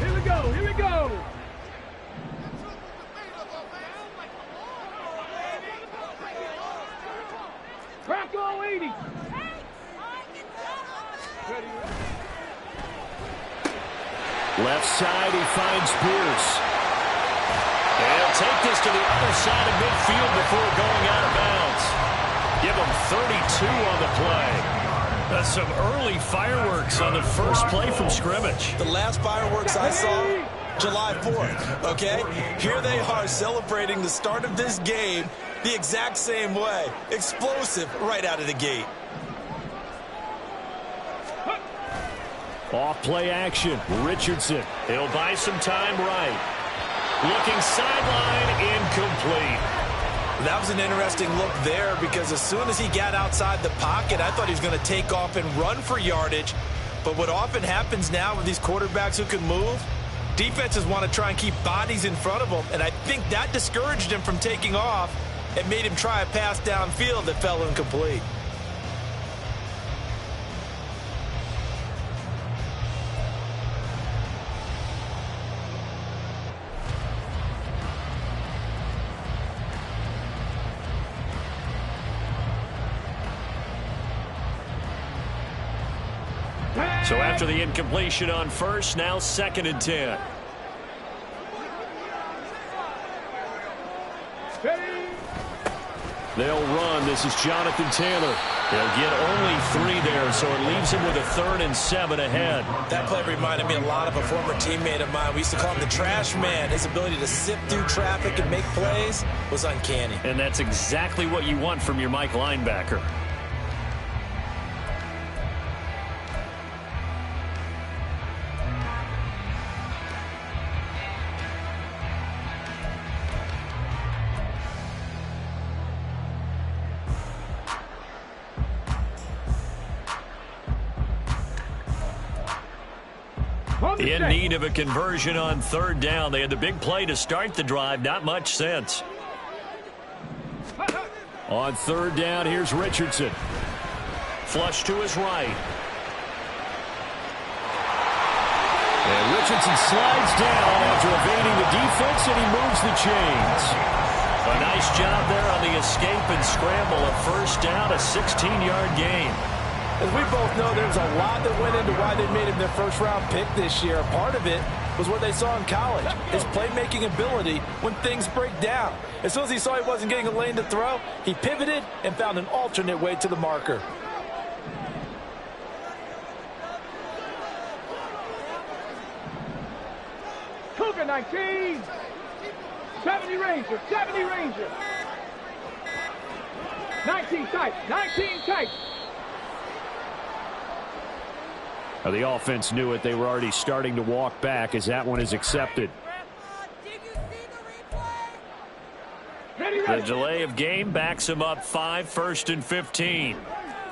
Here we go. Here we go. Crackle 80. Left side, he finds Pierce. And he'll take this to the other side of midfield before going out of bounds. Give him 32 on the play. That's some early fireworks on the first play from scrimmage. The last fireworks I saw, July 4th, okay? Here they are celebrating the start of this game the exact same way. Explosive right out of the gate. Off play action. Richardson. He'll buy some time right. Looking sideline, incomplete. That was an interesting look there because as soon as he got outside the pocket, I thought he was going to take off and run for yardage. But what often happens now with these quarterbacks who can move, defenses want to try and keep bodies in front of them, and I think that discouraged him from taking off and made him try a pass downfield that fell incomplete. So after the incompletion on first, now 2nd and 10. They'll run. This is Jonathan Taylor. They'll get only 3 there, so it leaves him with a 3rd and 7 ahead. That play reminded me a lot of a former teammate of mine. We used to call him the trash man. His ability to sift through traffic and make plays was uncanny. And that's exactly what you want from your Mike linebacker. In need of a conversion on 3rd down. They had the big play to start the drive. Not much sense. On 3rd down, here's Richardson. Flush to his right. And Richardson slides down after evading the defense, and he moves the chains. A nice job there on the escape and scramble. A 1st down, a 16-yard gain. As we both know, there's a lot that went into why they made him their first-round pick this year. Part of it was what they saw in college, his playmaking ability when things break down. As soon as he saw he wasn't getting a lane to throw, he pivoted and found an alternate way to the marker. Cougar 19. 70 Ranger. 70 Ranger. 19 tight. 19 tight. The offense knew it. They were already starting to walk back as that one is accepted. The delay of game backs him up 5, 1st and 15.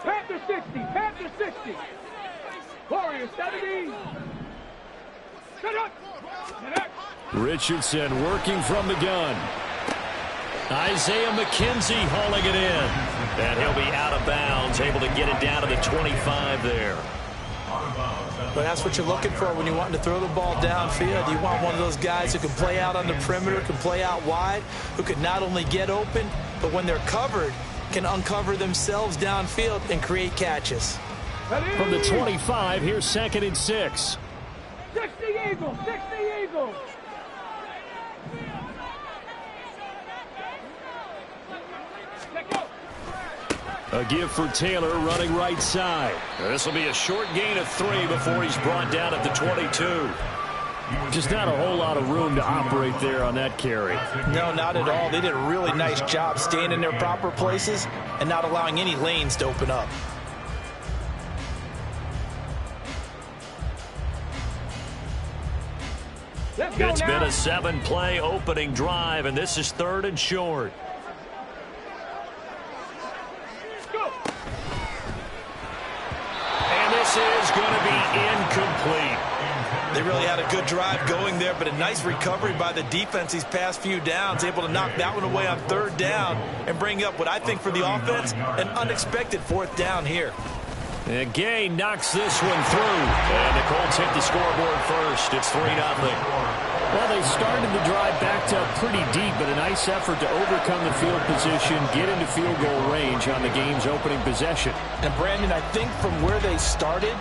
Panther 60. Panther 60. Warrior 70. Richardson working from the gun. Isaiah McKenzie hauling it in. And he'll be out of bounds, able to get it down to the 25 there. But that's what you're looking for when you're wanting to throw the ball downfield. You want one of those guys who can play out on the perimeter, can play out wide, who can not only get open, but when they're covered, can uncover themselves downfield and create catches. From the 25, here's 2nd and 6. 60 Eagles. 60 Eagles. A give for Taylor running right side. This will be a short gain of 3 before he's brought down at the 22. Just not a whole lot of room to operate there on that carry. No, not at all. They did a really nice job staying in their proper places and not allowing any lanes to open up. It's been a 7-play opening drive, and this is 3rd and short. And this is going to be incomplete. They really had a good drive going there, but a nice recovery by the defense these past few downs, able to knock that one away on 3rd down and bring up what I think for the offense, an unexpected 4th down here. And Gay knocks this one through. And the Colts hit the scoreboard first. It's 3-0. Well, they started the drive backed up pretty deep, but a nice effort to overcome the field position, get into field goal range on the game's opening possession. And, Brandon, I think from where they started,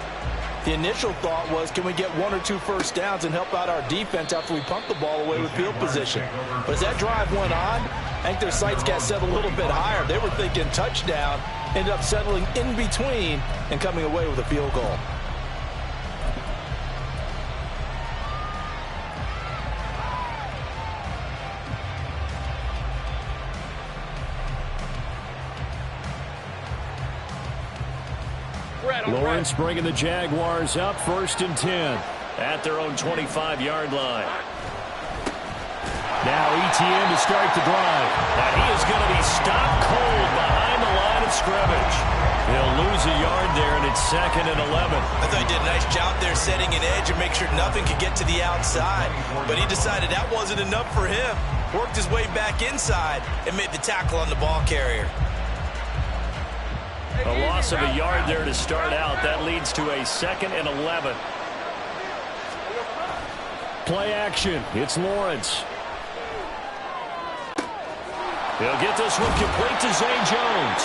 the initial thought was, can we get 1 or 2 first downs and help out our defense after we pump the ball away with field position? But as that drive went on, I think their sights got set a little bit higher. They were thinking touchdown, ended up settling in between and coming away with a field goal. Lawrence bringing the Jaguars up 1st and 10 at their own 25-yard line. Now Etienne to start the drive. And he is going to be stopped cold behind the line of scrimmage. He'll lose a yard there, and it's 2nd and 11. I thought he did a nice job there setting an edge and make sure nothing could get to the outside. But he decided that wasn't enough for him. Worked his way back inside and made the tackle on the ball carrier. A loss of a yard there to start out. That leads to a 2nd and 11. Play action. It's Lawrence. He'll get this one complete to Zay Jones.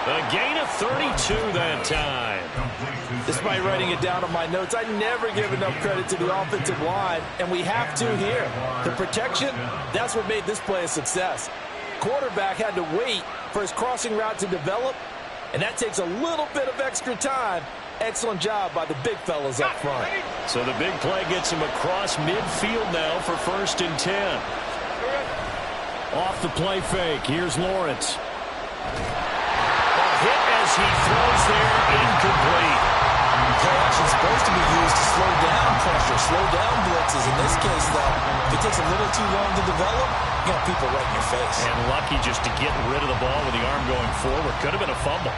A gain of 32 that time. Despite writing it down on my notes, I never give enough credit to the offensive line, and we have to here. The protection, that's what made this play a success. Quarterback had to wait for his crossing route to develop, and that takes a little bit of extra time. Excellent job by the big fellas up front. So the big play gets him across midfield now for 1st and 10. Off the play fake. Here's Lawrence. A hit as he throws there, incomplete. Play action supposed to be used to slow down pressure, slow down blitzes. In this case, though, if it takes a little too long to develop, you got people right in your face. And lucky just to get rid of the ball with the arm going forward. Could have been a fumble.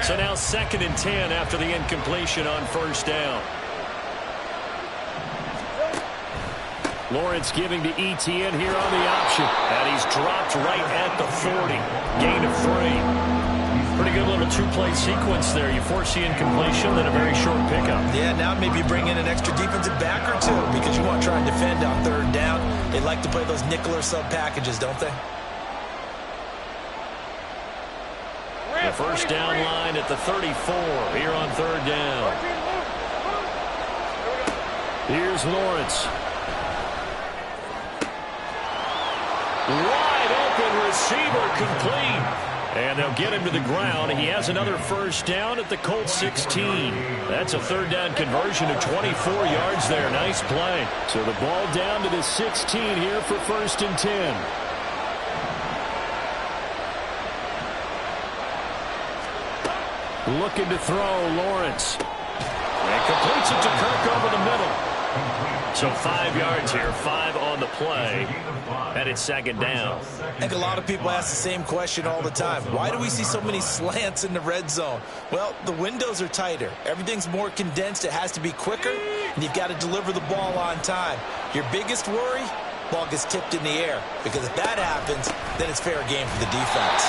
So now 2nd and 10 after the incompletion on 1st down. Lawrence giving to Etienne here on the option. And he's dropped right at the 40. Gain of 3. Pretty good little 2-play sequence there. You force the incompletion, then a very short pickup. Yeah, now maybe bring in an extra defensive back or 2 because you want to try and defend on 3rd down. They like to play those nickel or sub packages, don't they? The 1st down line at the 34 here on 3rd down. Here's Lawrence. Wide open receiver complete. And they'll get him to the ground. He has another 1st down at the Colts 16. That's a 3rd down conversion of 24 yards there. Nice play. So the ball down to the 16 here for 1st and 10. Looking to throw, Lawrence. And completes it to Kirk over the middle. So 5 yards here, 5 on the play. And it's 2nd down. I think a lot of people ask the same question all the time. Why do we see so many slants in the red zone? Well, the windows are tighter. Everything's more condensed. It has to be quicker, and you've got to deliver the ball on time. Your biggest worry? Ball gets tipped in the air. Because if that happens, then it's fair game for the defense.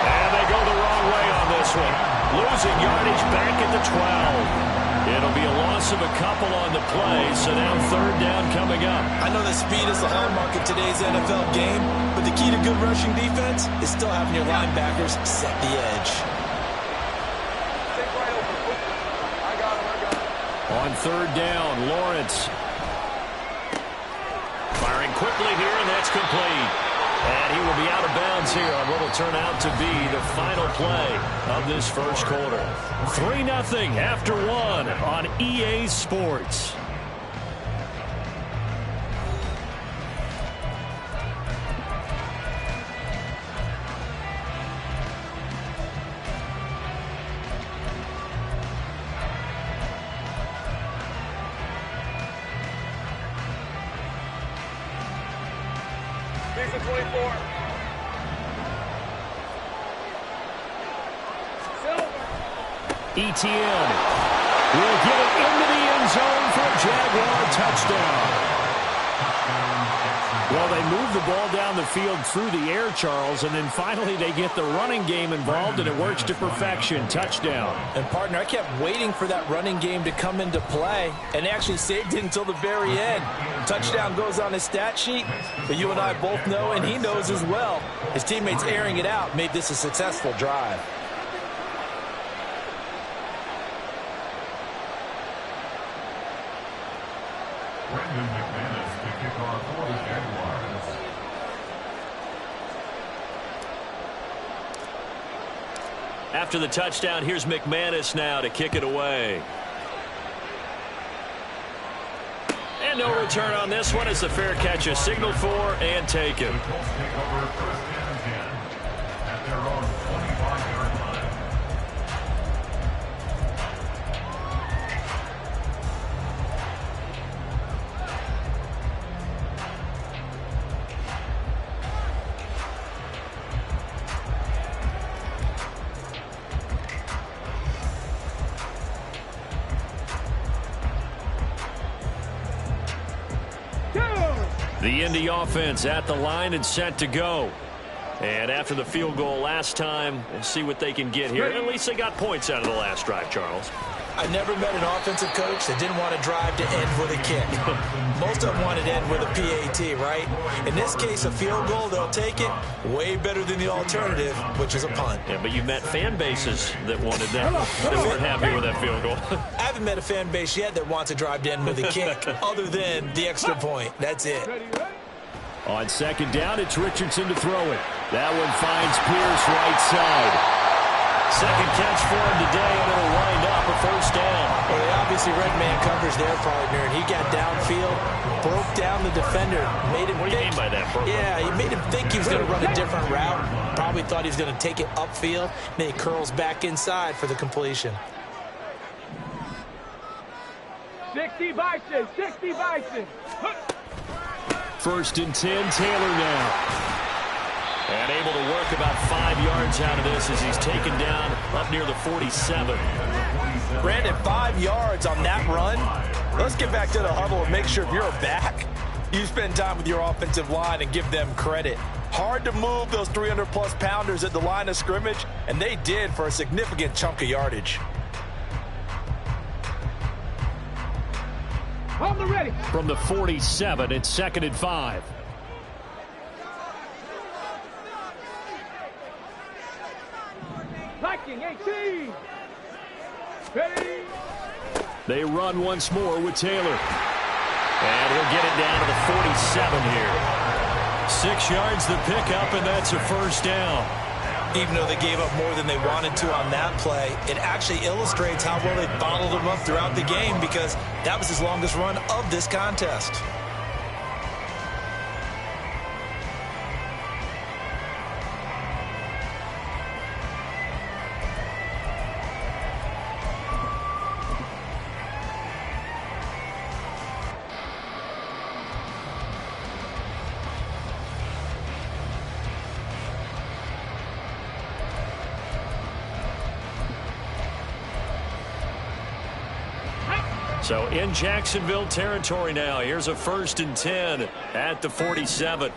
And they go the wrong way on this one. Losing yardage back at the 12. It'll be a loss of a couple on the play, so now 3rd down coming up. I know that speed is the hallmark of today's NFL game, but the key to good rushing defense is still having your linebackers set the edge. On 3rd down, Lawrence. Firing quickly here, and that's complete. And he will be out of bounds here on what will turn out to be the final play of this 1st quarter. 3-0 after 1 on EA Sports. Season 24. Etienne will get it into the end zone for a Jaguar touchdown. Well, they move the ball down the field through the air, Charles, and then finally they get the running game involved, and it works to perfection. Touchdown. And, partner, I kept waiting for that running game to come into play, and actually saved it until the very end. Touchdown goes on his stat sheet, but you and I both know, and he knows as well, his teammates airing it out made this a successful drive. Brendan McManus to kick off for the Jaguars. After the touchdown, here's McManus now to kick it away. And no return on this one as the fair catch is signaled for and taken. The Colts take over first and 10 at their own 25-yard line. The Indy offense at the line and set to go. And after the field goal last time, we'll see what they can get here. At least they got points out of the last drive, Charles. I never met an offensive coach that didn't want to drive to end with a kick. Most of them wanted to end with a PAT, right? In this case, a field goal, they'll take it. Way better than the alternative, which is a punt. Yeah, but you met fan bases that wanted that, that weren't happy with that field goal. I haven't met a fan base yet that wants to drive to end with a kick, other than the extra point. That's it. On second down, it's Richardson to throw it. That one finds Pierce right side. Second catch for him today, and it'll wind up a first down. Well, they obviously read man coverage their partner, and he got downfield, broke down the defender, made him What do you mean by that, bro? Yeah, he made him think he was going to run a different route. Probably thought he was going to take it upfield. Then he curls back inside for the completion. 60 Bison, 60 Bison. First and 10, Taylor now. And able to work about 5 yards out of this as he's taken down up near the 47. Brandon, 5 yards on that run. Let's get back to the huddle and make sure if you're a back, you spend time with your offensive line and give them credit. Hard to move those 300-plus pounders at the line of scrimmage, and they did for a significant chunk of yardage. On the ready. From the 47, it's 2nd and 5. Viking 18. Ready. They run once more with Taylor. And he'll get it down to the 47 here. 6 yards the pickup, and that's a first down. Even though they gave up more than they wanted to on that play, it actually illustrates how well they bottled them up throughout the game, because that was his longest run of this contest. So in Jacksonville territory now. Here's a 1st and 10 at the 47.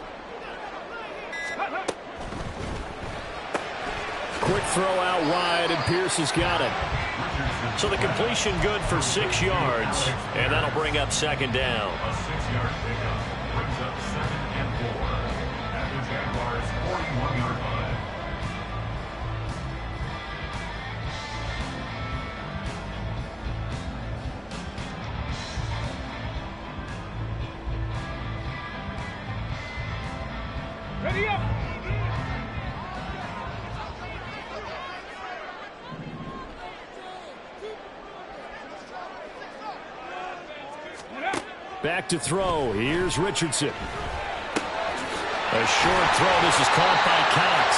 Quick throw out wide, and Pierce has got it. So the completion good for 6 yards, and that'll bring up 2nd down. A 6-yard pickup brings up 2nd and 4 at the Jaguars' 41-yard line. Ready up. Back to throw. Here's Richardson. A short throw. This is caught by Cox.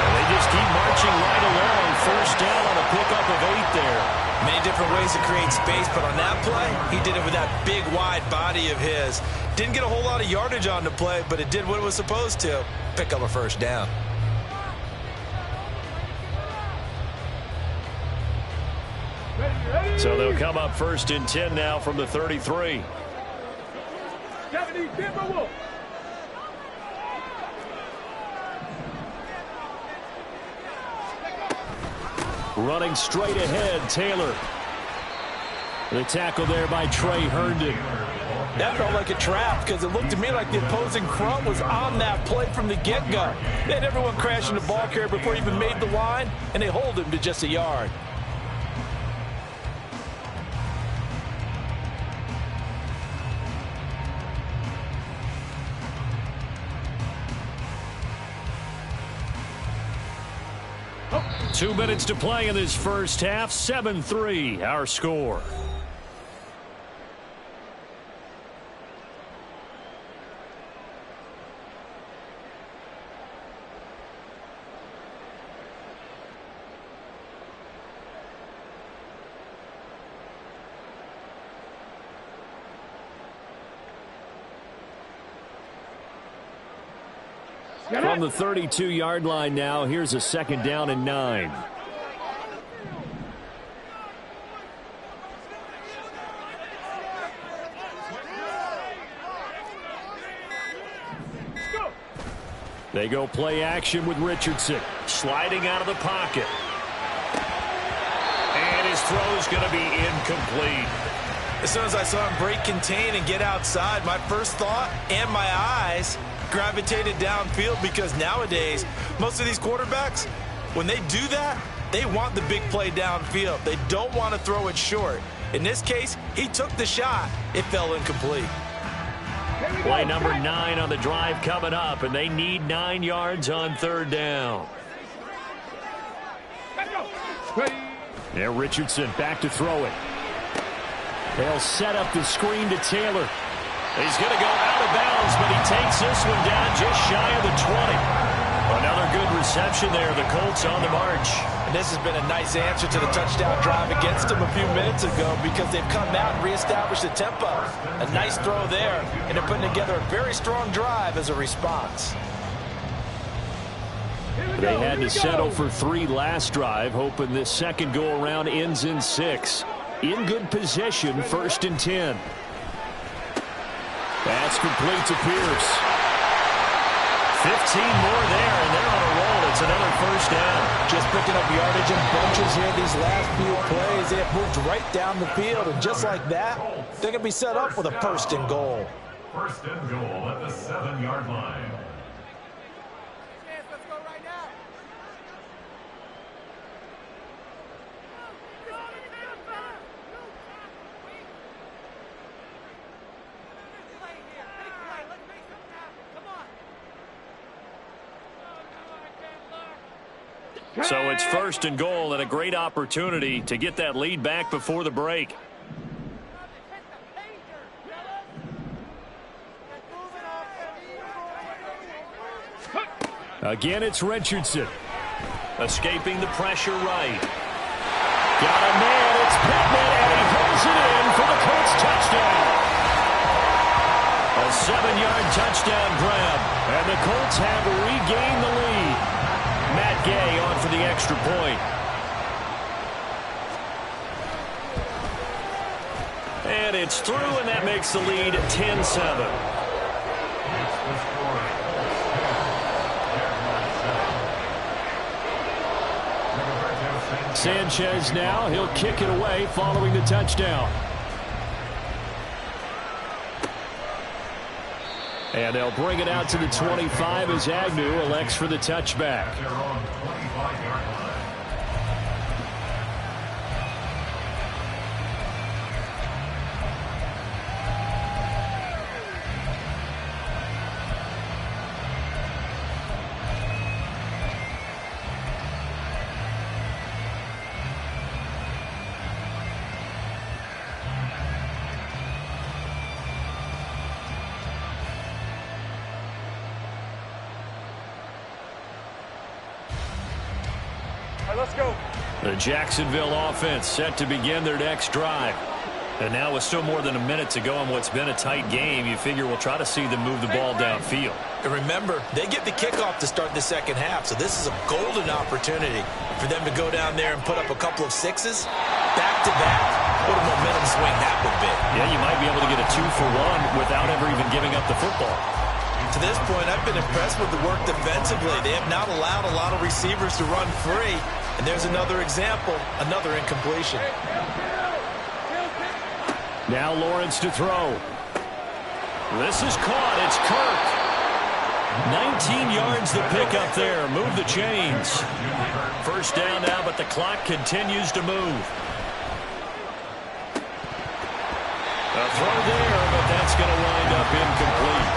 And they just keep marching right along. First down on a pickup of 8 there. Many different ways to create space, but on that play, he did it with that big, wide body of his. Didn't get a whole lot of yardage on the play, but it did what it was supposed to. Pick up a first down. So they'll come up 1st and 10 now from the 33. 70 Timberwolves. Running straight ahead, Taylor. The tackle there by Trey Herndon. That felt like a trap because it looked to me like the opposing front was on that play from the get-go. They had everyone crashing the ball carrier before he even made the line, and they hold him to just a yard. Oh. 2 minutes to play in this first half. 7-3, our score. From the 32-yard line now, here's a second down and 9. They go play action with Richardson. Sliding out of the pocket. And his throw's going to be incomplete. As soon as I saw him break contain and get outside, my first thought and my eyes gravitated downfield, because nowadays most of these quarterbacks, when they do that, they want the big play downfield. They don't want to throw it short. In this case, he took the shot. It fell incomplete. Play number 9 on the drive coming up, and they need 9 yards on third down. There, Richardson back to throw it. They'll set up the screen to Taylor. He's going to go out of bounds, but he takes this one down just shy of the 20. Another good reception there. The Colts on the march. And this has been a nice answer to the touchdown drive against them a few minutes ago, because they've come out and reestablished the tempo. A nice throw there, and they're putting together a very strong drive as a response. They had to settle for 3 last drive, hoping this second go-around ends in 6. In good position, 1st and 10. That's complete to Pierce. 15 more there, and they're on a roll. It's another first down. Just picking up yardage in bunches here these last few plays. They have moved right down the field, and just like that, they're going to be set up with a 1st and goal. 1st and goal at the 7-yard line. So it's 1st and goal, and a great opportunity to get that lead back before the break. Again, it's Richardson. Escaping the pressure right. Got a man, it's Pittman, and he pulls it in for the Colts touchdown. A 7-yard touchdown grab, and the Colts have regained the lead. Matt Gay on for the extra point. And it's through, and that makes the lead 10-7. Sanchez now, he'll kick it away following the touchdown. And they'll bring it out to the 25 as Agnew elects for the touchback. Let's go. The Jacksonville offense set to begin their next drive. And now with still more than a minute to go in what's been a tight game, you figure we'll try to see them move the ball downfield. And remember, they get the kickoff to start the second half, so this is a golden opportunity for them to go down there and put up a couple of 6s back-to-back. What a momentum swing that would be. Yeah, you might be able to get a 2-for-1 without ever even giving up the football. To this point, I've been impressed with the work defensively. They have not allowed a lot of receivers to run free. And there's another example, another incompletion. Now Lawrence to throw. This is caught. It's Kirk. 19 yards to pick up there. Move the chains. First down now, but the clock continues to move. A throw there, but that's going to wind up incomplete.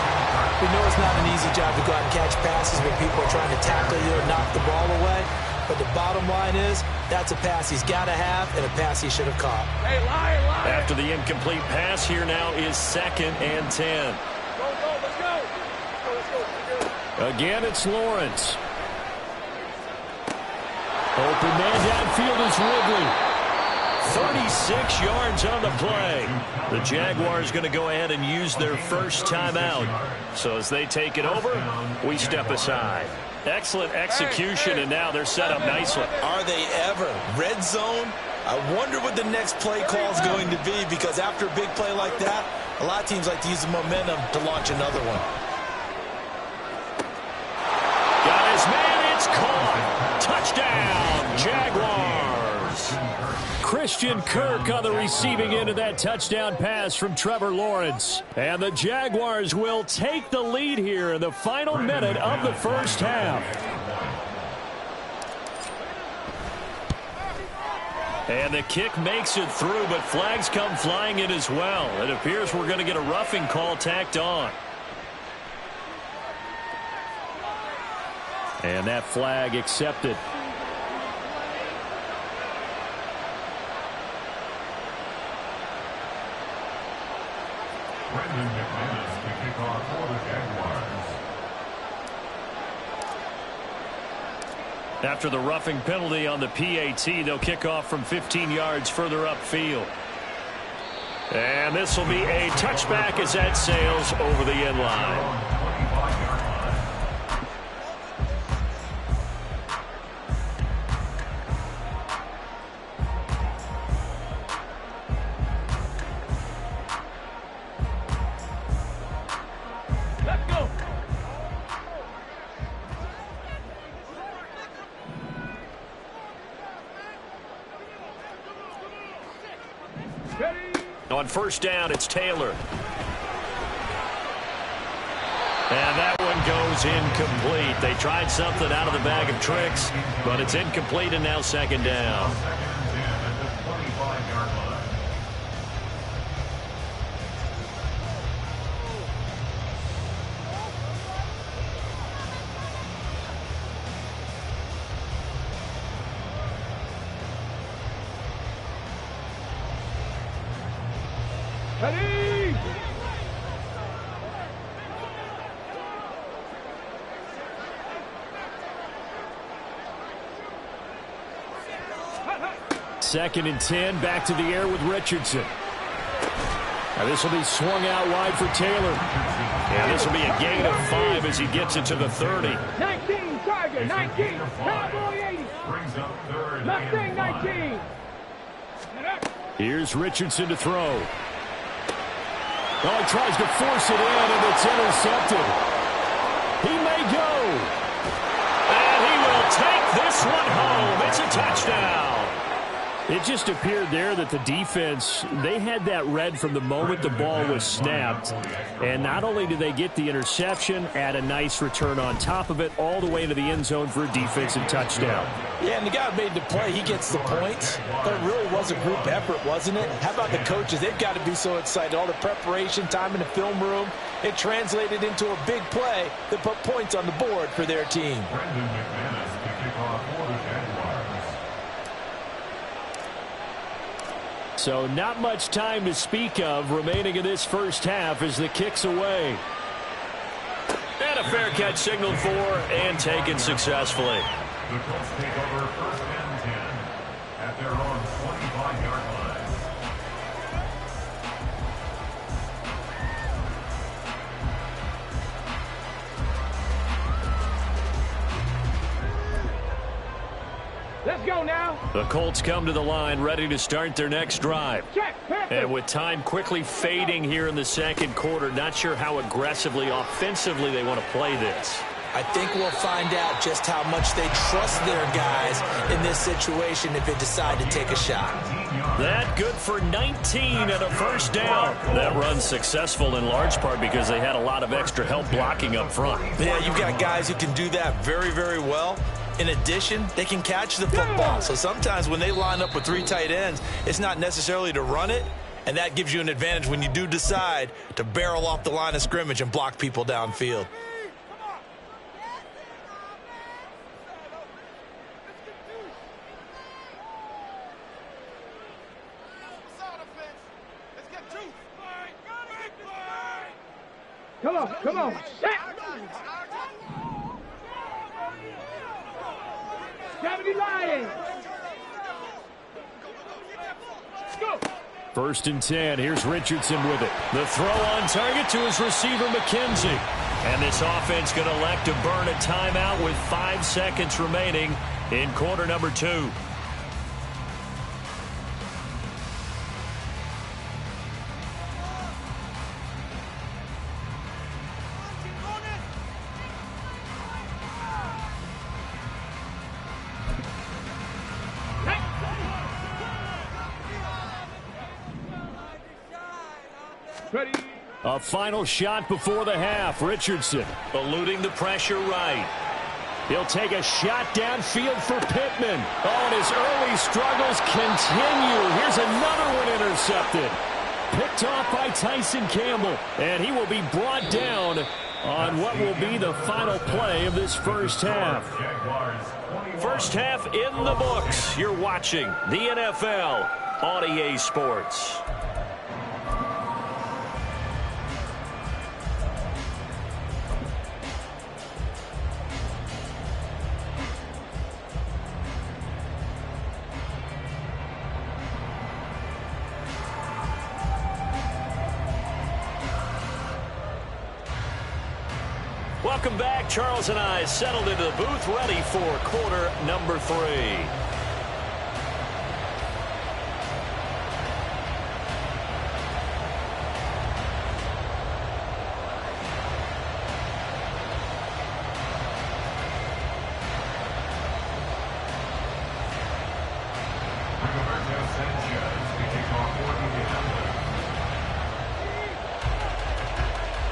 We know it's not an easy job to go out and catch passes when people are trying to tackle you or knock the ball away. But the bottom line is, that's a pass he's got to have and a pass he should have caught. Hey, Lion. After the incomplete pass, here now is 2nd and 10. Let's go. Again, it's Lawrence. Open man downfield is Ridley. 36 yards on the play. The Jaguars going to go ahead and use their first timeout. So as they take it over, we step aside. Excellent execution, and now they're set up nicely. Are they ever? Red zone? I wonder what the next play call is going to be, because after a big play like that, a lot of teams like to use the momentum to launch another one. Got his man, it's caught. Touchdown, Jaguars. Christian Kirk on the receiving end of that touchdown pass from Trevor Lawrence. And the Jaguars will take the lead here in the final minute of the first half. And the kick makes it through, but flags come flying in as well. It appears we're going to get a roughing call tacked on. And that flag accepted. Brendan McManus to kick off for the Jaguars. After the roughing penalty on the PAT, they'll kick off from 15 yards further upfield. And this will be a touchback as that sails over the end line. On first down, it's Taylor. And that one goes incomplete. They tried something out of the bag of tricks, but it's incomplete, and now 2nd down. Ready! Second and 10, back to the air with Richardson. Now this will be swung out wide for Taylor. And this will be a gain of 5 as he gets it to the 30. 19, Tiger, 19. Cowboy 80. Mustang 19. Here's Richardson to throw. Well, he tries to force it in, and it's intercepted. He may go. And he will take this one home. It's a touchdown. It just appeared there that the defense, they had that read from the moment the ball was snapped. And not only did they get the interception, add a nice return on top of it, all the way into the end zone for a defensive touchdown. Yeah, and the guy who made the play, he gets the points. But it really was a group effort, wasn't it? How about the coaches? They've got to be so excited. All the preparation time in the film room, it translated into a big play that put points on the board for their team. Brendan McManus to kick off for the Jaguars. So not much time to speak of remaining in this first half as the kick's away. And a fair catch signaled for and taken successfully. The Colts take over 1st and 10 at their own 25-yard line. Let's go now. The Colts come to the line ready to start their next drive. Check. And with time quickly fading here in the 2nd quarter, not sure how aggressively, offensively they want to play this. I think we'll find out just how much they trust their guys in this situation if they decide to take a shot. That good for 19 and a first down. That run's successful in large part because they had a lot of extra help blocking up front. Yeah, you've got guys who can do that very, very well. In addition, they can catch the football. So sometimes when they line up with 3 tight ends, it's not necessarily to run it, and that gives you an advantage when you do decide to barrel off the line of scrimmage and block people downfield. Come on. Set. 70 Lions. Let's go. 1st and 10. Here's Richardson with it. The throw on target to his receiver, McKenzie. And this offense going to elect to burn a timeout with 5 seconds remaining in quarter number 2. Ready. A final shot before the half. Richardson eluding the pressure right. He'll take a shot downfield for Pittman. Oh, and his early struggles continue. Here's another one intercepted. Picked off by Tyson Campbell. And he will be brought down on what will be the final play of this first half. First half in the books. You're watching the NFL on EA Sports. Welcome back. Charles and I settled into the booth, ready for quarter number 3.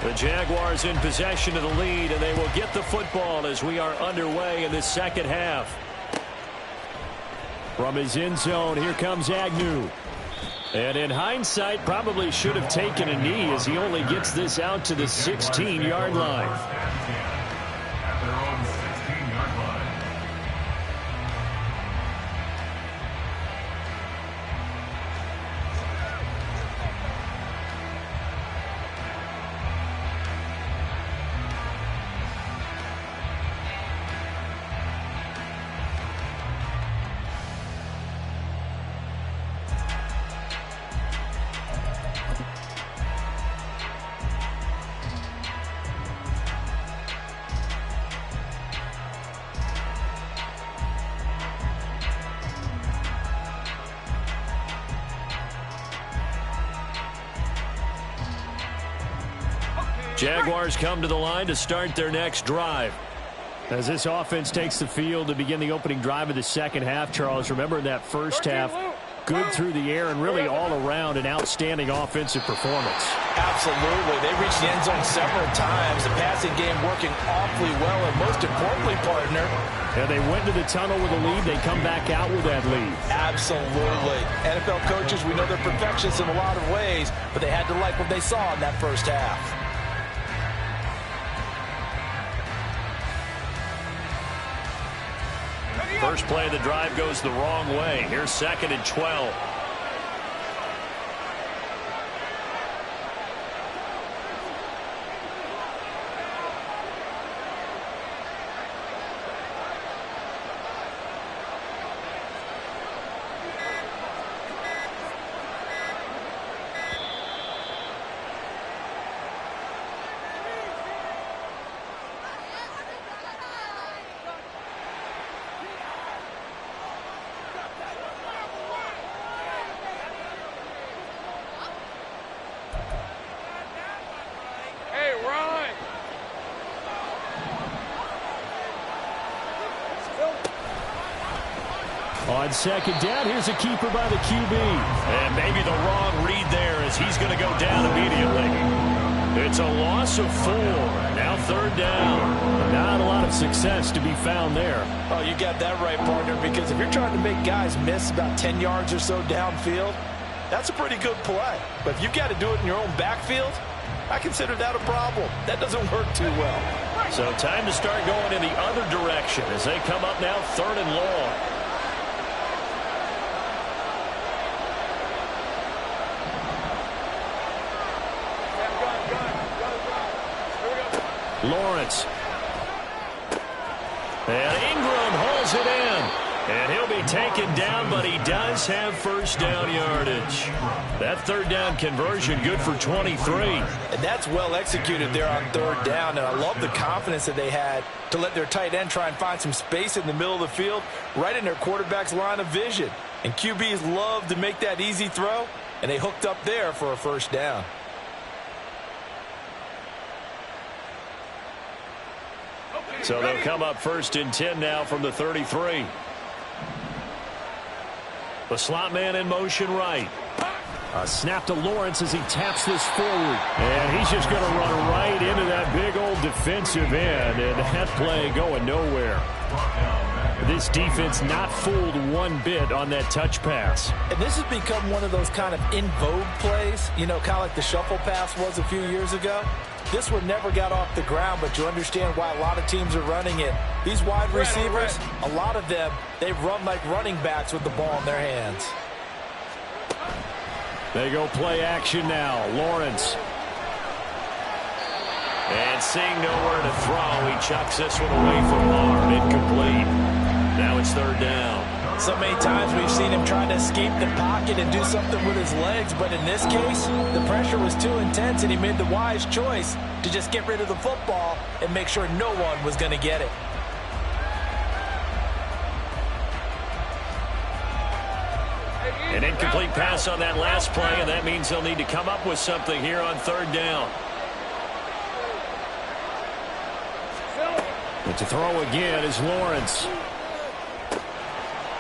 The Jaguars in possession of the lead, and they will get the football as we are underway in the second half. From his end zone, here comes Agnew. And in hindsight, probably should have taken a knee as he only gets this out to the 16-yard line. At their own 16-yard line. Jaguars come to the line to start their next drive. As this offense takes the field to begin the opening drive of the second half, Charles, remember in that first half, good through the air and really all around an outstanding offensive performance. Absolutely. They reached the end zone several times. The passing game working awfully well, and most importantly, partner, and they went to the tunnel with a lead. They come back out with that lead. Absolutely. NFL coaches, we know they're perfectionists in a lot of ways, but they had to like what they saw in that first half. First play of the drive goes the wrong way. Here's 2nd and 12. On second down, here's a keeper by the QB. And maybe the wrong read there as he's going to go down immediately. It's a loss of 4. Now third down. Not a lot of success to be found there. Oh, you got that right, partner, because if you're trying to make guys miss about 10 yards or so downfield, that's a pretty good play. But if you've got to do it in your own backfield, I consider that a problem. That doesn't work too well. So time to start going in the other direction as they come up now third and long. Lawrence. And Ingram hauls it in. And he'll be taken down, but he does have first down yardage. That third down conversion good for 23. And that's well executed there on third down. And I love the confidence that they had to let their tight end try and find some space in the middle of the field, right in their quarterback's line of vision. And QBs love to make that easy throw, and they hooked up there for a first down. So they'll come up first and 10 now from the 33. The slot man in motion right. A snap to Lawrence as he taps this forward. And he's just going to run right into that big old defensive end. And that play going nowhere. This defense not fooled one bit on that touch pass. And this has become one of those kind of in vogue plays, you know, kind of like the shuffle pass was a few years ago. This one never got off the ground, but you understand why a lot of teams are running it. These wide receivers, a lot of them, they run like running backs with the ball in their hands. They go play action now. Lawrence. And seeing nowhere to throw, he chucks this one away from arm. Incomplete. Now it's third down. So many times we've seen him trying to escape the pocket and do something with his legs, but in this case, the pressure was too intense and he made the wise choice to just get rid of the football and make sure no one was going to get it. An incomplete pass on that last play, and that means they'll need to come up with something here on third down. But to throw again is Lawrence.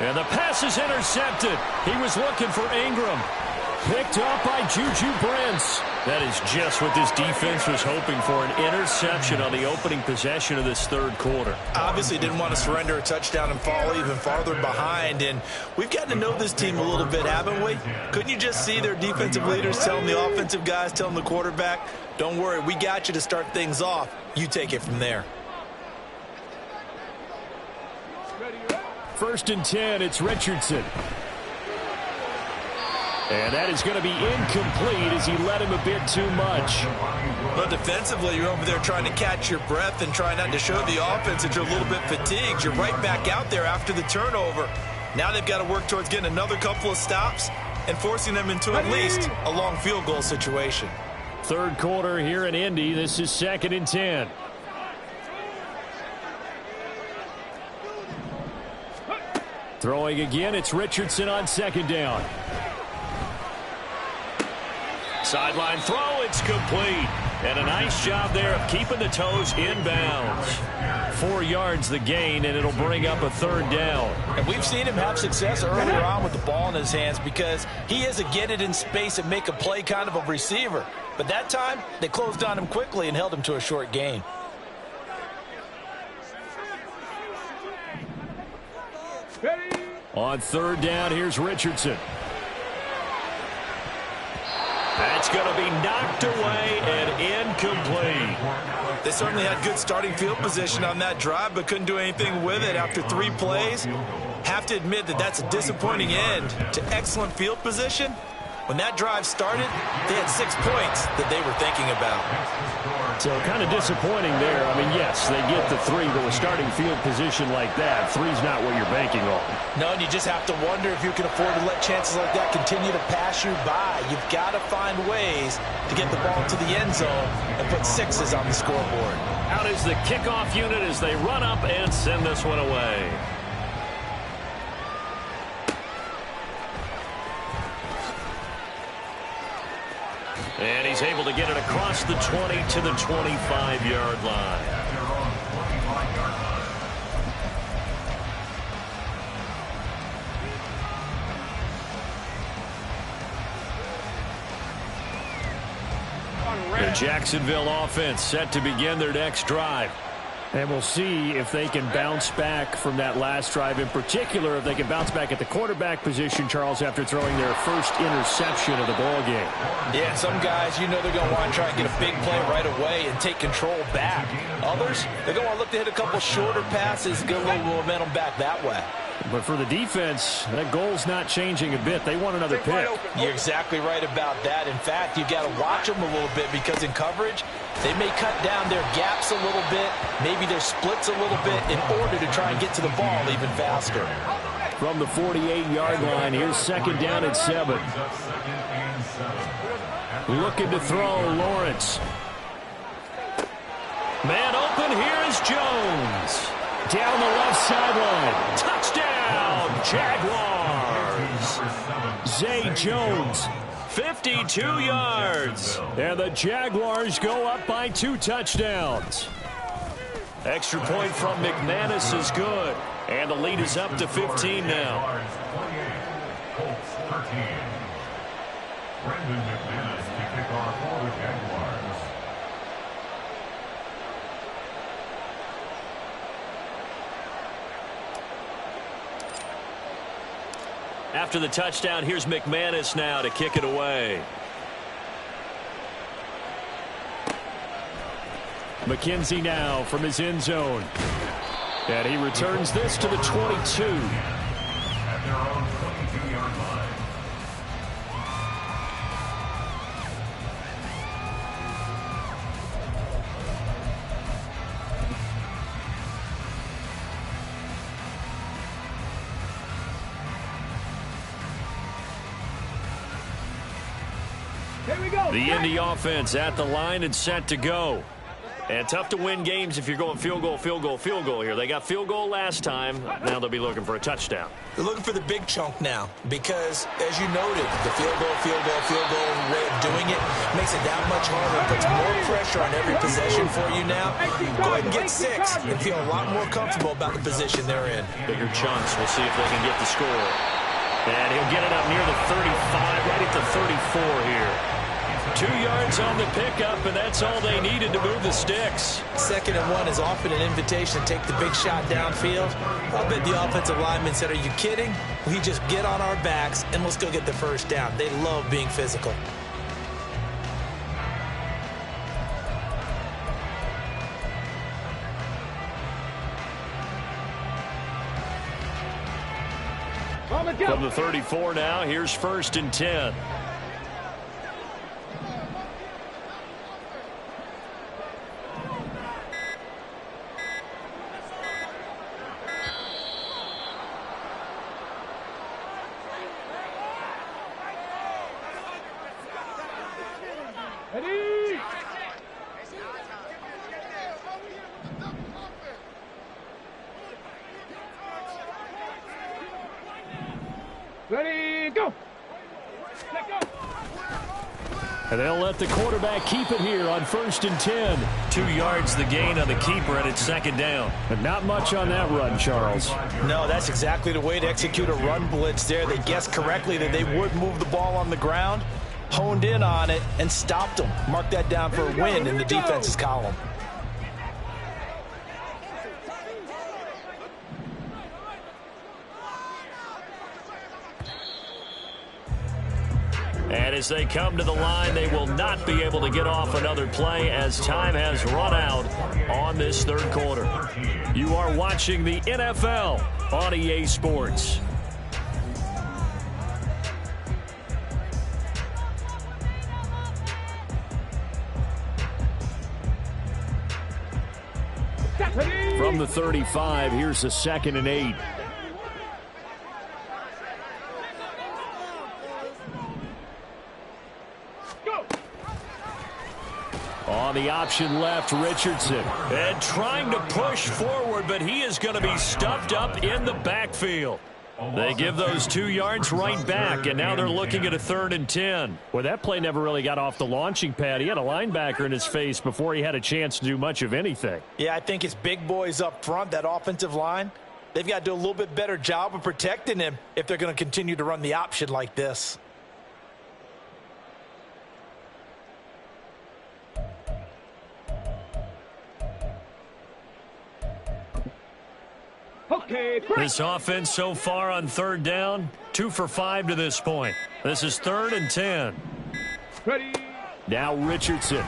And the pass is intercepted. He was looking for Ingram. Picked up by Juju Brents. That is just what this defense was hoping for, an interception on the opening possession of this third quarter. Obviously didn't want to surrender a touchdown and fall even farther behind. And we've gotten to know this team a little bit, haven't we? Couldn't you just see their defensive leaders telling the offensive guys, telling the quarterback, don't worry, we got you to start things off. You take it from there. First and 10, it's Richardson. And that is going to be incomplete as he let him a bit too much. But defensively, you're over there trying to catch your breath and try not to show the offense that you're a little bit fatigued. You're right back out there after the turnover. Now they've got to work towards getting another couple of stops and forcing them into at least a long field goal situation. Third quarter here in Indy. This is second and 10. Throwing again, it's Richardson on second down. Sideline throw, it's complete. And a nice job there of keeping the toes inbounds. 4 yards the gain, and it'll bring up a third down. And we've seen him have success earlier on with the ball in his hands because he is a get it in space and make a play kind of a receiver. But that time, they closed on him quickly and held him to a short gain. On third down, here's Richardson. That's going to be knocked away and incomplete. They certainly had good starting field position on that drive, but couldn't do anything with it after 3 plays. Have to admit that that's a disappointing end to excellent field position. When that drive started, they had 6 points that they were thinking about. So kind of disappointing there. I mean, yes, they get the 3, but with starting field position like that, 3's not what you're banking on. No, and you just have to wonder if you can afford to let chances like that continue to pass you by. You've got to find ways to get the ball to the end zone and put 6s on the scoreboard. Out is the kickoff unit as they run up and send this one away. And he's able to get it across the 20 to the 25-yard line. The Jacksonville offense set to begin their next drive. And we'll see if they can bounce back from that last drive. In particular, if they can bounce back at the quarterback position, Charles, after throwing their first interception of the ball game. Yeah, some guys, you know they're going to want to try and get a big play right away and take control back. Others, they're going to want to look to hit a couple shorter passes, get a little momentum back that way. But for the defense, that goal's not changing a bit. They want another pick. You're exactly right about that. In fact, you got to watch them a little bit because in coverage, they may cut down their gaps a little bit, maybe their splits a little bit in order to try and get to the ball even faster. From the 48-yard line, here's 2nd down and 7. Looking to throw, Lawrence. Man open, here is Jones. Down the left sideline. Touchdown, Jaguars. Zay Jones. 52 yards. And the Jaguars go up by 2 touchdowns. Extra point from McManus is good. And the lead is up to 15 now. Colts 13. Brendan McManus to kick off for the Jaguars. After the touchdown, here's McManus now to kick it away. McKenzie now from his end zone. And he returns this to the 22. At their own 22-yard line. Here we go. The Indy offense at the line and set to go. And tough to win games if you're going field goal, field goal, field goal here. They got field goal last time. Now they'll be looking for a touchdown. They're looking for the big chunk now because, as you noted, the field goal way of doing it makes it that much harder. Puts more pressure on every possession for you now. Go ahead and get 6 and feel a lot more comfortable about the position they're in. Bigger chunks. We'll see if they can get the score. And he'll get it up near the 35, right at the 34 here. 2 yards on the pickup, and that's all they needed to move the sticks. 2nd and 1 is often an invitation to take the big shot downfield. I bet the offensive lineman said, are you kidding? We just get on our backs, and let's go get the first down. They love being physical. From the 34 now, here's 1st and 10. Ready? Ready, go. Let go. And they'll let the quarterback keep it here on 1st and 10. 2 yards the gain on the keeper, and it's 2nd down. But not much on that run, Charles. No, that's exactly the way to execute a run blitz there. They guessed correctly that they would move the ball on the ground, honed in on it, and stopped them. Mark that down for a win in the defense's column. And as they come to the line, they will not be able to get off another play as time has run out on this 3rd quarter. You are watching the NFL on EA Sports. From the 35, here's the 2nd and 8. On the option left, Richardson. And trying to push forward, but he is going to be stuffed up in the backfield. They give those 2 yards right back, and now they're looking at a 3rd and 10. Well, that play never really got off the launching pad. He had a linebacker in his face before he had a chance to do much of anything. Yeah, I think it's big boys up front, that offensive line. They've got to do a little bit better job of protecting him if they're going to continue to run the option like this. Okay, This offense so far on third down, 2 for 5 to this point. This is 3rd and 10. ready. Now Richardson.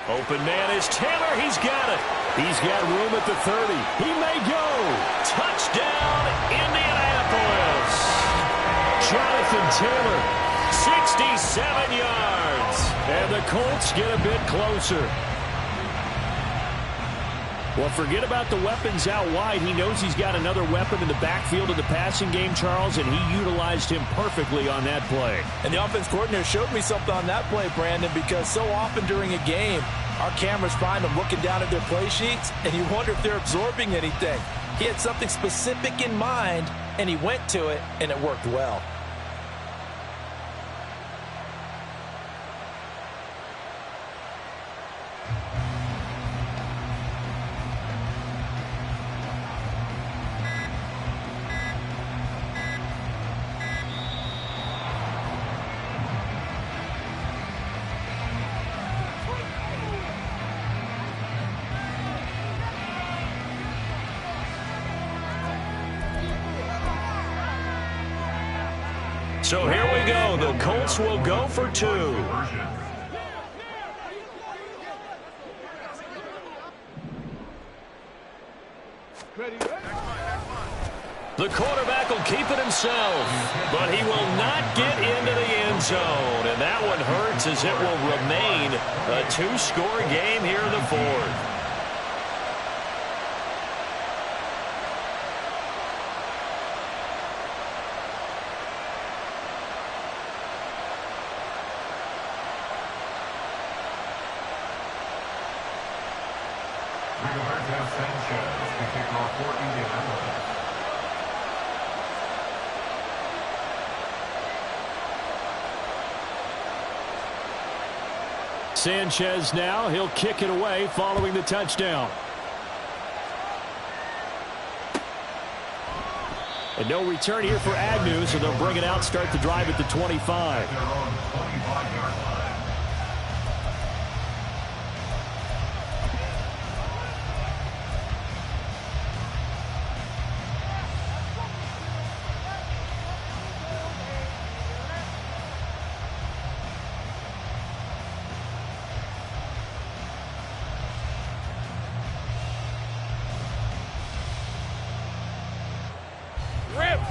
Open man is Taylor. He's got it. He's got room at the 30. He may go. Touchdown, Indianapolis. Jonathan Taylor. 67 yards. And the Colts get a bit closer. Well, forget about the weapons out wide. He knows he's got another weapon in the backfield of the passing game, Charles, and he utilized him perfectly on that play. And the offense coordinator showed me something on that play, Brandon, because so often during a game, our cameras find them looking down at their play sheets, and you wonder if they're absorbing anything. He had something specific in mind, and he went to it, and it worked well. So here we go. The Colts will go for 2. Ready. The quarterback will keep it himself, but he will not get into the end zone. And that one hurts as it will remain a 2-score game here in the 4th. Rigoberto Sanchez to kick off for Indianapolis. Sanchez now, he'll kick it away following the touchdown. And no return here for Agnew, so they'll bring it out, start the drive at the 25. Their own 25-yard line.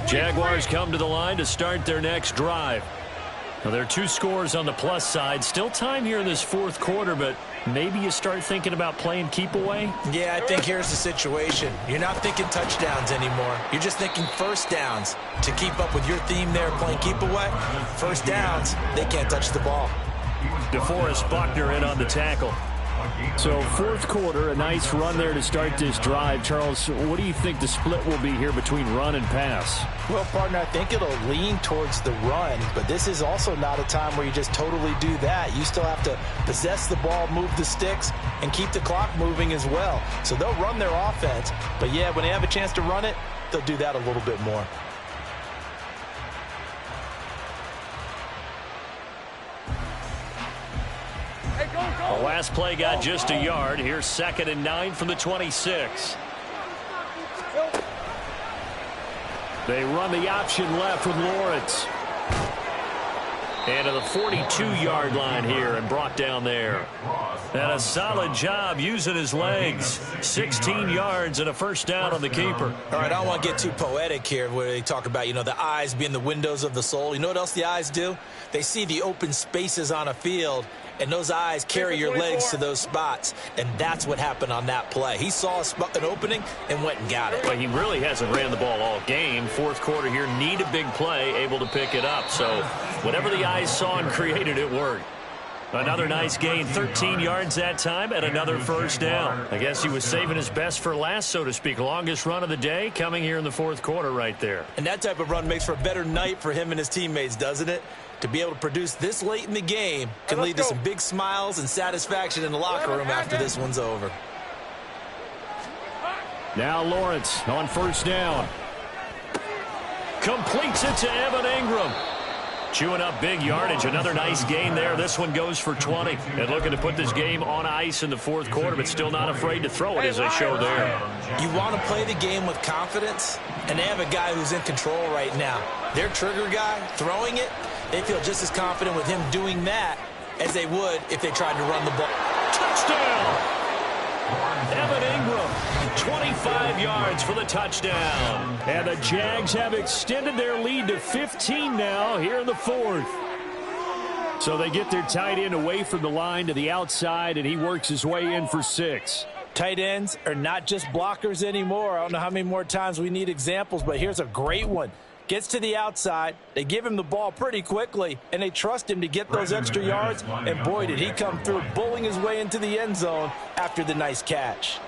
Jaguars come to the line to start their next drive. Now, there are 2 scores on the plus side. Still time here in this 4th quarter, but maybe you start thinking about playing keep away? Yeah, I think here's the situation. You're not thinking touchdowns anymore. You're just thinking first downs. To keep up with your theme there, playing keep away, first downs, they can't touch the ball. DeForest Buckner in on the tackle. So 4th quarter, a nice run there to start this drive. Charles, what do you think the split will be here between run and pass? Well, partner, I think it'll lean towards the run, but this is also not a time where you just totally do that. You still have to possess the ball, move the sticks, and keep the clock moving as well. So they'll run their offense, but yeah, when they have a chance to run it, they'll do that a little bit more. The last play got just a yard. Here's 2nd and 9 from the 26. They run the option left with Lawrence. And to the 42-yard line here and brought down there. And a solid job using his legs. 16 yards and a first down on the keeper. All right, I don't want to get too poetic here where they talk about, the eyes being the windows of the soul. You know what else the eyes do? They see the open spaces on a field, and those eyes carry your legs to those spots. And that's what happened on that play. He saw an opening and went and got it. But he really hasn't ran the ball all game. 4th quarter here, need a big play, able to pick it up. So whatever the eyes saw and created, it worked. Another nice gain, 13 yards that time, and another first down. I guess he was saving his best for last, so to speak. Longest run of the day coming here in the 4th quarter right there. And that type of run makes for a better night for him and his teammates, doesn't it? To be able to produce this late in the game can lead to some big smiles and satisfaction in the locker room after this one's over. Now Lawrence on first down. Completes it to Evan Ingram. Chewing up big yardage. Another nice gain there. This one goes for 20. And looking to put this game on ice in the fourth quarter, but still not afraid to throw it as they show there. You want to play the game with confidence, and they have a guy who's in control right now. Their trigger guy, throwing it, they feel just as confident with him doing that as they would if they tried to run the ball. Touchdown! Evan Ingram, 25 yards for the touchdown. And the Jags have extended their lead to 15 now here in the fourth. So they get their tight end away from the line to the outside, and he works his way in for 6. Tight ends are not just blockers anymore. I don't know how many more times we need examples, but here's a great one. Gets to the outside, they give him the ball pretty quickly, and they trust him to get those extra yards, and boy, did he come through, bulling his way into the end zone after the nice catch.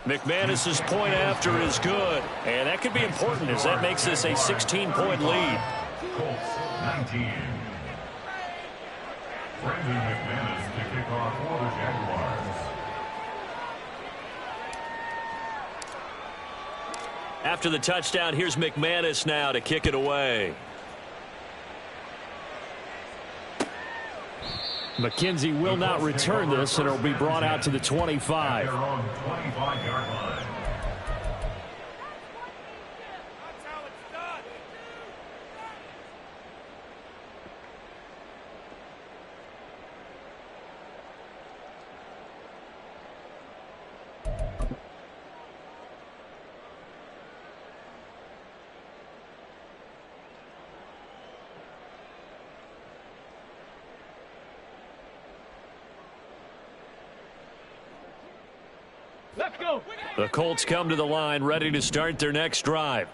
McManus's point after is good, and that could be important as that makes this a 16-point lead. Colts 19. Brandon McManus to kick off for the Jaguars. After the touchdown, here's McManus now to kick it away. McKenzie will not return this, and it will be brought out to the 25. They're on 25-yard line. Let's go. The Colts come to the line ready to start their next drive.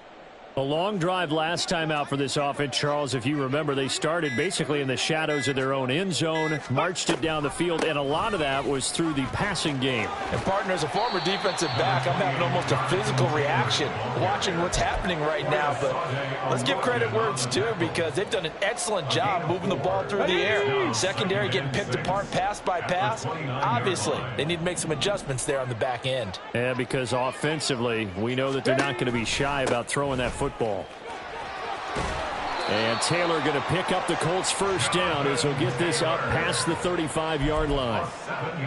A long drive last time out for this offense, Charles. If you remember, they started basically in the shadows of their own end zone, marched it down the field, and a lot of that was through the passing game. And, partner, as a former defensive back, I'm having almost a physical reaction watching what's happening right now. But let's give credit where it's due because they've done an excellent job moving the ball through the air. Secondary getting picked apart pass by pass. Obviously, they need to make some adjustments there on the back end. Yeah, because offensively, we know that they're not going to be shy about throwing that football. And Taylor going to pick up the Colts first down as he'll get this up past the 35-yard line.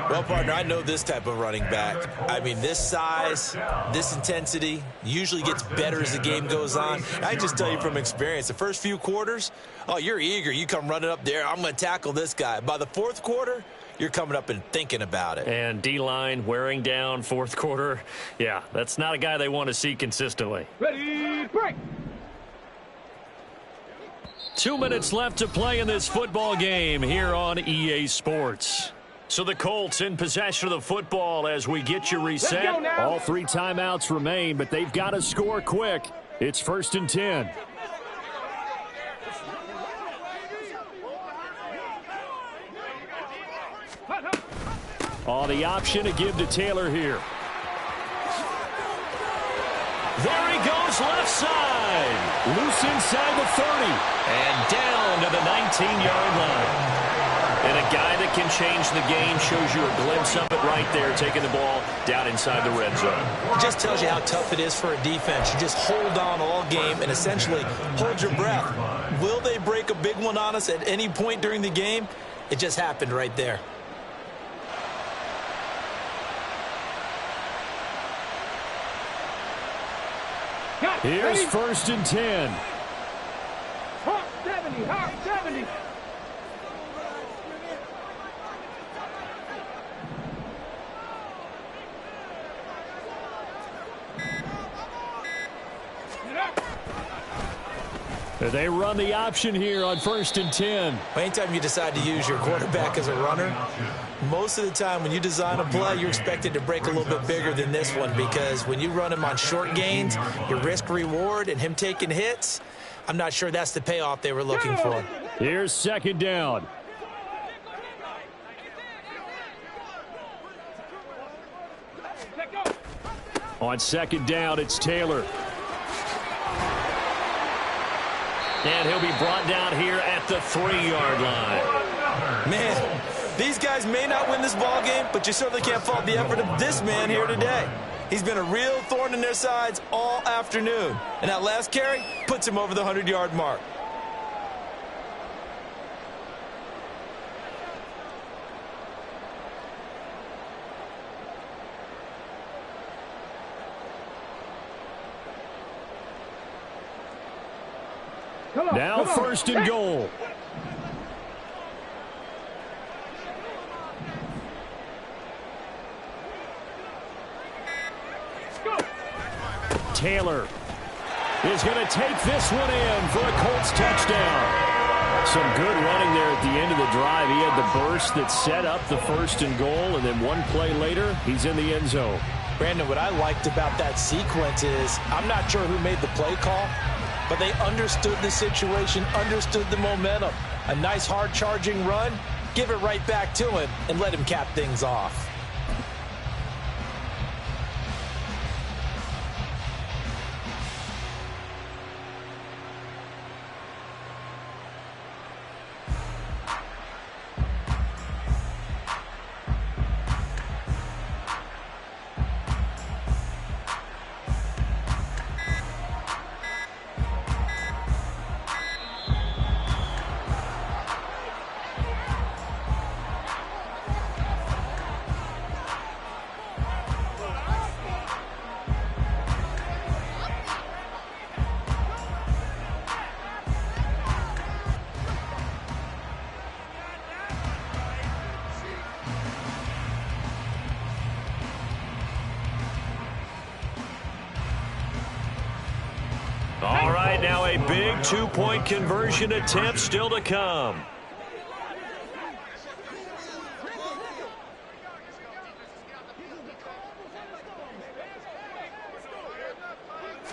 Well, partner, I know this type of running back. I mean, this size, this intensity usually gets better as the game goes on. I just tell you from experience, the first few quarters, oh, you're eager. You come running up there. I'm going to tackle this guy. By the fourth quarter, you're coming up and thinking about it. And D-line wearing down fourth quarter. Yeah, that's not a guy they want to see consistently. Ready, break. 2 minutes left to play in this football game here on EA Sports. So the Colts in possession of the football as we get you reset. Let's go now. All 3 timeouts remain, but they've got to score quick. It's 1st and 10. Oh, the option to give to Taylor here. There he goes left side. Loose inside the 30. And down to the 19-yard line. And a guy that can change the game shows you a glimpse of it right there, taking the ball down inside the red zone. It just tells you how tough it is for a defense. You just hold on all game and essentially hold your breath. Will they break a big one on us at any point during the game? It just happened right there. Here's 1st and 10. Hawk 70, Hawk 70. They run the option here on 1st and 10. Anytime you decide to use your quarterback as a runner, most of the time when you design a play, you're expected to break a little bit bigger than this one because when you run him on short gains, your risk-reward and him taking hits, I'm not sure that's the payoff they were looking for. Here's 2nd down. On 2nd down, it's Taylor. And he'll be brought down here at the 3-yard line. Man, these guys may not win this ball game, but you certainly can't fault the effort of this man here today. He's been a real thorn in their sides all afternoon. And that last carry puts him over the 100-yard mark. Now first and goal. Taylor is going to take this one in for a Colts touchdown. Some good running there at the end of the drive. He had the burst that set up the first and goal, and then one play later, he's in the end zone. Brandon, what I liked about that sequence is I'm not sure who made the play call, but they understood the situation, understood the momentum. A nice hard-charging run, give it right back to him, and let him cap things off. All right, now a big two-point conversion attempt still to come.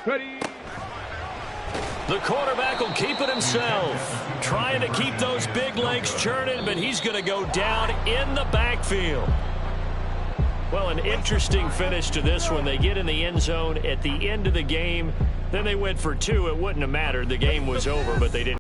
Ready. The quarterback will keep it himself. Trying to keep those big legs churning, but he's going to go down in the backfield. Well, an interesting finish to this one. They get in the end zone at the end of the game. Then they went for two. It wouldn't have mattered. The game was over, but they didn't.